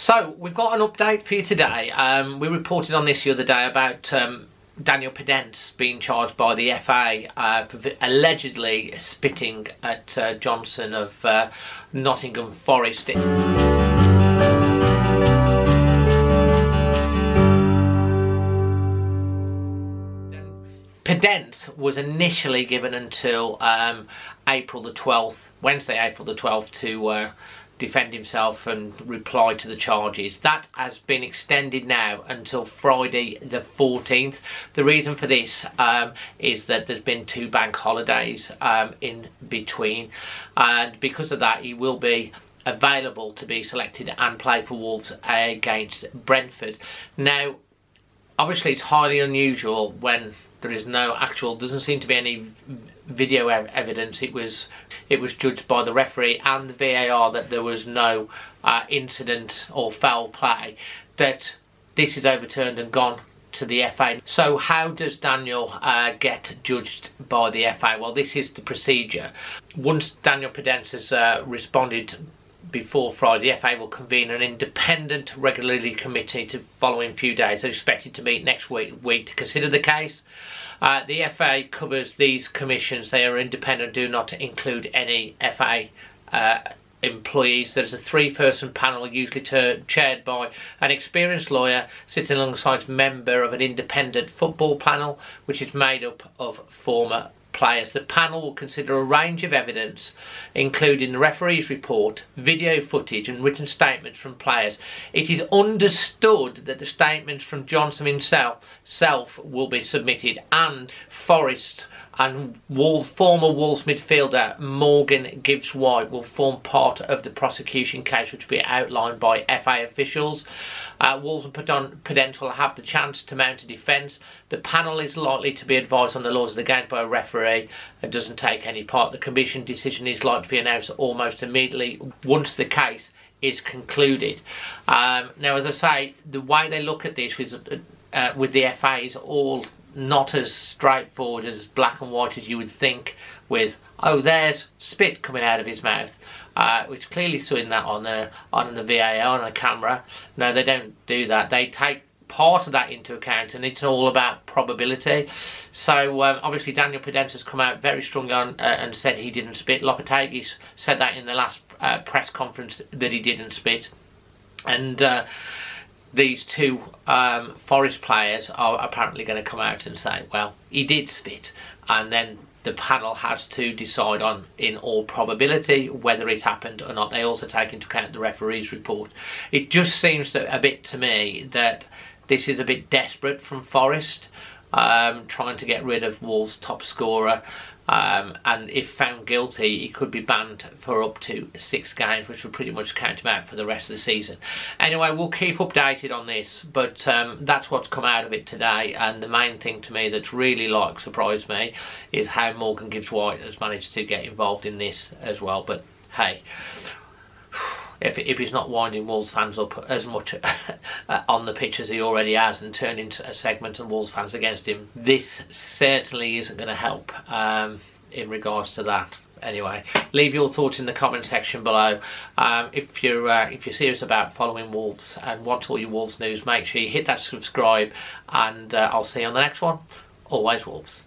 So we've got an update for you today. We reported on this the other day about Daniel Podence being charged by the FA for allegedly spitting at Johnson of Nottingham Forest. Podence was initially given until April the 12th, Wednesday, April the 12th, to defend himself and reply to the charges. That has been extended now until Friday the 14th. The reason for this is that there's been 2 bank holidays in between, and because of that he will be available to be selected and play for Wolves against Brentford. Now obviously it's highly unusual when there is no actual, doesn't seem to be any video evidence. It was judged by the referee and the VAR that there was no incident or foul play, that this is overturned and gone to the FA. So how does Daniel get judged by the FA? Well, this is the procedure. Once Daniel Podence has responded before Friday, the FA will convene an independent regulatory committee to following few days. They're expected to meet next week to consider the case. The FA covers these commissions. They are independent, do not include any FA employees. There's a 3-person panel usually chaired by an experienced lawyer sitting alongside a member of an independent football panel which is made up of former players. The panel will consider a range of evidence including the referee's report, video footage and written statements from players. It is understood that the statements from Johnson himself will be submitted, and Forest and former Wolves midfielder Morgan Gibbs-White will form part of the prosecution case, which will be outlined by FA officials. Wolves and Podence will have the chance to mount a defence. The panel is likely to be advised on the laws of the game by a referee and doesn't take any part. The commission decision is likely to be announced almost immediately once the case is concluded. Now, as I say, the way they look at this with the FA is all not as straightforward, as black and white as you would think, with, oh, there's spit coming out of his mouth, which clearly showing that on the VAR on a camera. No, they don't do that. They take part of that into account, and it's all about probability. So obviously Daniel Podence has come out very strongly and said he didn't spit. Lopetegui's said that in the last press conference that he didn't spit, and these 2 Forest players are apparently going to come out and say, well, he did spit, and then the panel has to decide on, in all probability, whether it happened or not. They also take into account the referee's report. It just seems a bit to me that this is a bit desperate from Forest, trying to get rid of Wolves' top scorer, and if found guilty he could be banned for up to 6 games, which would pretty much count him out for the rest of the season. Anyway, we'll keep updated on this, but that's what's come out of it today, and the main thing to me that's really surprised me is how Morgan Gibbs-White has managed to get involved in this as well. But hey, if he's not winding Wolves fans up as much on the pitch as he already has and turning a segment of Wolves fans against him, this certainly isn't going to help in regards to that. Anyway, leave your thoughts in the comment section below. If you're serious about following Wolves and want all your Wolves news, make sure you hit that subscribe, and I'll see you on the next one. Always Wolves.